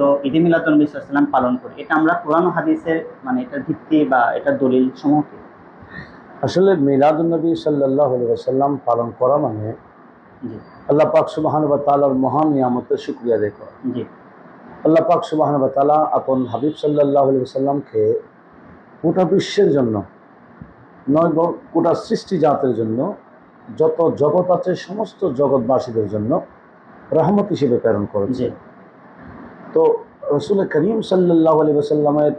তো ঈদে মিলাদুন নবী সাল্লাল্লাহু আলাইহি ওয়াসাল্লাম পালন করি, এটা আমরা কোরআন ও হাদিসের মানে এটার ভিত্তি বা এটা দলিল সমূহ কি? আসলে মিলাদুন নবী সাল্লাল্লাহু আলাইহি ওয়াসাল্লাম পালন করা মানে জি আল্লাহ পাক সুবহানাহু ওয়া তাআলার মহান নিয়ামতের শুকরিয়া আদায় করা। জি আল্লাহ পাক সুবহানাহু ওয়া তাআলা আপন হাবিব সাল্লাল্লাহু আলাইহি ওয়াসাল্লামকে গোটা বিশ্বের জন্য নয় গোটা সৃষ্টি জাতের জন্য, যত জগৎ আছে সমস্ত জগৎবাসীদের জন্য রহমত হিসেবে প্রেরণ জি করেছে। তো রসুল করিম সাল্লাল্লাহু আলাইহি ওয়াসাল্লামের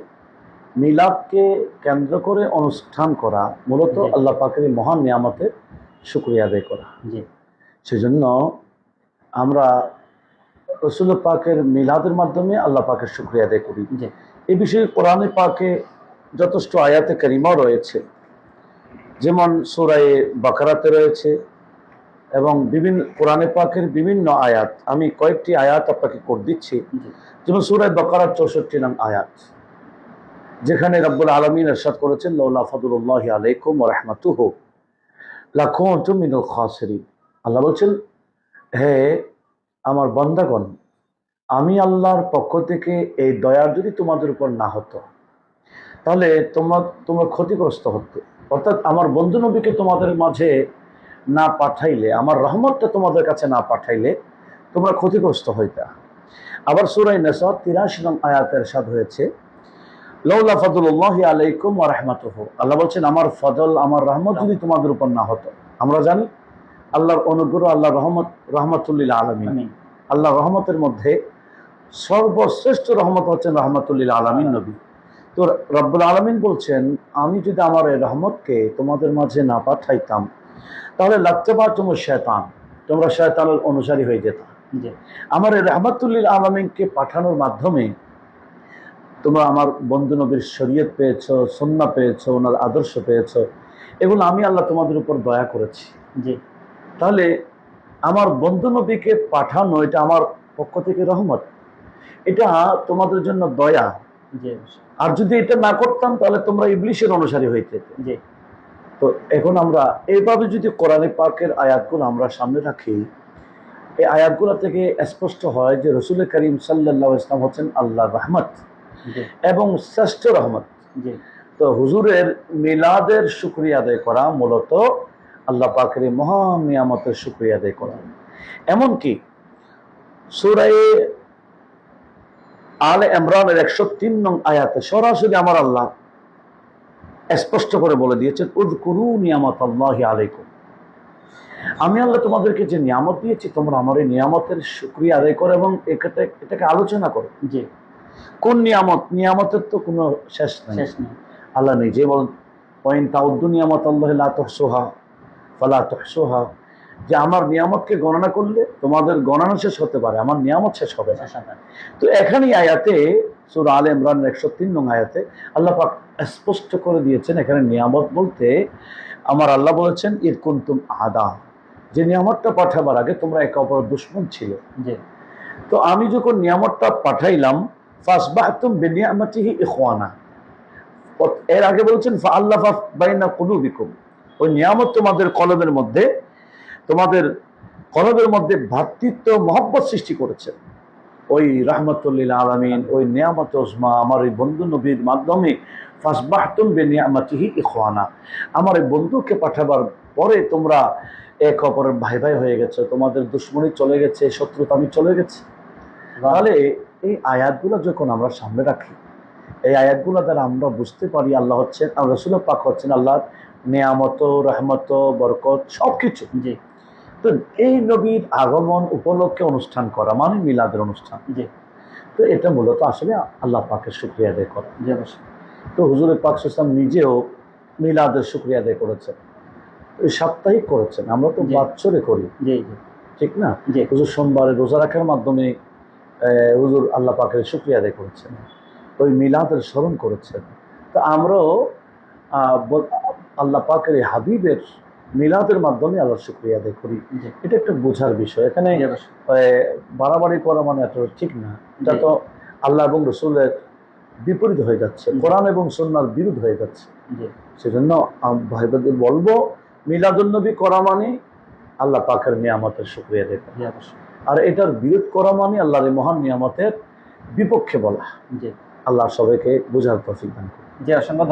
মিলাদকে কেন্দ্র করে অনুষ্ঠান করা মূলত জি আল্লাহ পাকের এই মহান নিয়ামতের শুকরিয়া আদায় করা। জি সেজন্য আমরা রসুল পাকের মিলাদের মাধ্যমে আল্লাহ পাকের শুকরিয়া আদায় করি। জি এই বিষয়ে কোরআনে পাকে যথেষ্ট আয়াতে কারিমাও রয়েছে, যেমন সূরা বাকারাতে রয়েছে এবং বিভিন্ন কোরআনে পাকের বিভিন্ন আয়াত। আমি কয়েকটি আয়াত আপনাকে করে দিচ্ছি। জি যেমন সূরা বাকারার 64 নং আয়াত, যেখানে রব্বুল আলামিন ইরশাদ করেছেন, লাউলা ফাদলুল্লাহি আলাইকুম ওয়া রাহমাতুহু লাকুনতুম মিনাল খাসিরিন। আল্লাহ বলছেন, হে আমার বান্দাগণ, আমি আল্লাহর পক্ষ থেকে এই দয়া যদি তোমাদের উপর না হতো তাহলে তোমরা ক্ষতিগ্রস্ত হতে। অর্থাৎ আমার বন্ধু নবীকে তোমাদের মাঝে না পাঠাইলে, আমার রহমতটা তোমাদের কাছে না পাঠাইলে তোমরা ক্ষতিগ্রস্ত হইতা। আবার সূরা নিসা 83 নং আয়াতে ইরশাদ হয়েছে, লাউলা ফাদলুল্লাহি আলাইকুম ওয়া রাহমাতুহু। আল্লাহ বলছেন, আমার ফজল, আমার রহমত যদি তোমাদের উপর না হতো। আমরা জানি আল্লাহর অনুগ্রহ, আল্লাহর রহমত রাহমাতুল লিল আলামিন। আমিন। আল্লাহর রহমতের মধ্যে সর্বশ্রেষ্ঠ রহমত হচ্ছেন রাহমাতুল লিল আলামিন নবী। তো রব্বুল আলামিন বলছেন, আমি যদি আমার এই রহমতকে তোমাদের মাঝে না পাঠাইতাম তাহলে লাত্তাবাতুমুশ শায়তান, তোমরা শয়তানের অনুসারী হয়ে যেত। জি আমার এই রাহমাতুল লিল আলামিনকে পাঠানোর মাধ্যমে তোমরা আমার বন্ধু নবীর শরীয়ত পেয়েছো, সুন্নাহ পেয়েছো, ওনার আদর্শ পেয়েছো, এগুলো আমি আল্লাহ তোমাদের উপর দয়া করেছি। জি তাহলে আমার বন্ধু নবীকে পাঠানো এটা আমার পক্ষ থেকে রহমত, এটা তোমাদের জন্য দয়া। জি আর যদি এটা না করতাম তাহলে তোমরা ইবলিশের অনুসারী হইতে। জি তো এখন আমরা এইভাবে যদি কোরআনে পাকের আয়াতগুলো আমরা সামনে রাখি, এই আয়াতগুলো থেকে স্পষ্ট হয় যে রসুল করিম সাল্লাল্লাহু আলাইহি ওয়াসাল্লাম হচ্ছেন আল্লাহর রহমত জি এবং শ্রেষ্ঠ রহমত। জি তো হুজুরের মিলাদের শুকরিয়া আদায় করা মূলত আল্লাহ পাকের মহান নিয়ামতের শুকরিয়া আদায় করা। এমনকি সূরা আলে ইমরানের 103 নং আয়াতে সরাসরি আমার আল্লাহ স্পষ্ট করে বলে দিয়েছেন, উযকুরু নিয়ামাতাল্লাহি আলাইকুম। আমি আল্লাহ তোমাদেরকে যে নিয়ামত দিয়েছি তোমরা আমার এই নিয়ামতের শুকরিয়া আদায় করো এবং এটাকে আলোচনা করো। জি কোন নিয়ামত? নিয়ামতের তো কোনো শেষ নেই। আল্লাহ নিজে বলেন, ওয়াইন তাউদ্দু নিয়ামাতাল্লাহি লা তুহসুহা ফালা তুহসুহা, যে আমার নিয়ামতকে গণনা করলে তোমাদের গণনা শেষ হতে পারে, আমার নিয়ামত শেষ হবে না। তো এখানেই আয়াতে সূরা আলে ইমরানের 103 নং আয়াতে আল্লাহ পাক স্পষ্ট করে দিয়েছেন, এখানে নিয়ামত বলতে আমার আল্লাহ বলেছেন, ইদ কুনতুম আদা, যে নিয়ামতটা পাঠাবার আগে তোমরা একে অপরের দুশমন ছিলে। জি তো আমি যখন নিয়ামতটা পাঠাইলাম, ফাসবাহতুম বিনিয়ামাতিহি ইখওয়ানা, এর আগে বলছেন ফাআল্লাফা বাইনা কুলুবিকুম, ওই নিয়ামত তোমাদের কলবের মধ্যে, তোমাদের কলবের মধ্যে ভ্রাতৃত্ব মহব্বত সৃষ্টি করেছে। ওই রাহমাতুল লিল আলামিন, ওই নিয়ামত ওজমা আমার এই বন্ধু নবীর মাধ্যমে ফাসবাহতুম বিনিয়ামাতিহি ইখওয়ানা, আমার এই বন্ধুকে পাঠাবার পরে তোমরা এক অপরের ভাই ভাই হয়ে গেছে, তোমাদের দুশমনি চলে গেছে, শত্রুতামি চলে গেছে। তাহলে এই আয়াতগুলো যখন আমরা সামনে রাখি, এই আয়াতগুলো দ্বারা আমরা বুঝতে পারি আল্লাহ হচ্ছেন, রাসূল পাক হচ্ছেন আল্লাহর নিয়ামত, রহমত, বরকত সবকিছু। জি তো এই নবীর আগমন উপলক্ষে অনুষ্ঠান করা মানে মিলাদের অনুষ্ঠান। জি তো এটা মূলত আসলে আল্লাহ পাকের শুকরিয়া আদায় করা। জি অবশ্যই। তো হুজুরে পাক সাল্লাল্লাহু আলাইহি ওয়াসাল্লাম নিজেও মিলাদের শুকরিয়া আদায় করেছেন, এই সাপ্তাহিক করেছেন, আমরা তো বাৎসরে করি, জি জি ঠিক না? জি হুজুর সোমবারে রোজা রাখার মাধ্যমে হুজুর আল্লাহ পাকের শুকরিয়া আদায় করেছেন, ওই মিলাদের স্মরণ করেছেন। তো আমরাও আল্লাহ পাকের এই হাবিবের মিলাদের মাধ্যমে আল্লাহর শুকরিয়া আদায় করি। এটা একটা বোঝার বিষয়, এখানে বাড়াবাড়ি করা মানে এত ঠিক না। এটা তো আল্লাহ এবং রসুলের বিপরীত হয়ে যাচ্ছে, কোরআন এবং সুন্নাহর বিরোধ হয়ে যাচ্ছে। সেজন্য ভাইদের বলবো, মিলাদুন নবী করা মানে আল্লাহ পাকের নিয়ামতের শুকরিয়া আদায় করা, আর এটার বিরোধ করা মানে আল্লাহর এই মহান নিয়ামতের বিপক্ষে বলা। জি আল্লাহ সবাইকে বোঝার তৌফিক দান করুন। জি, অসংখ্য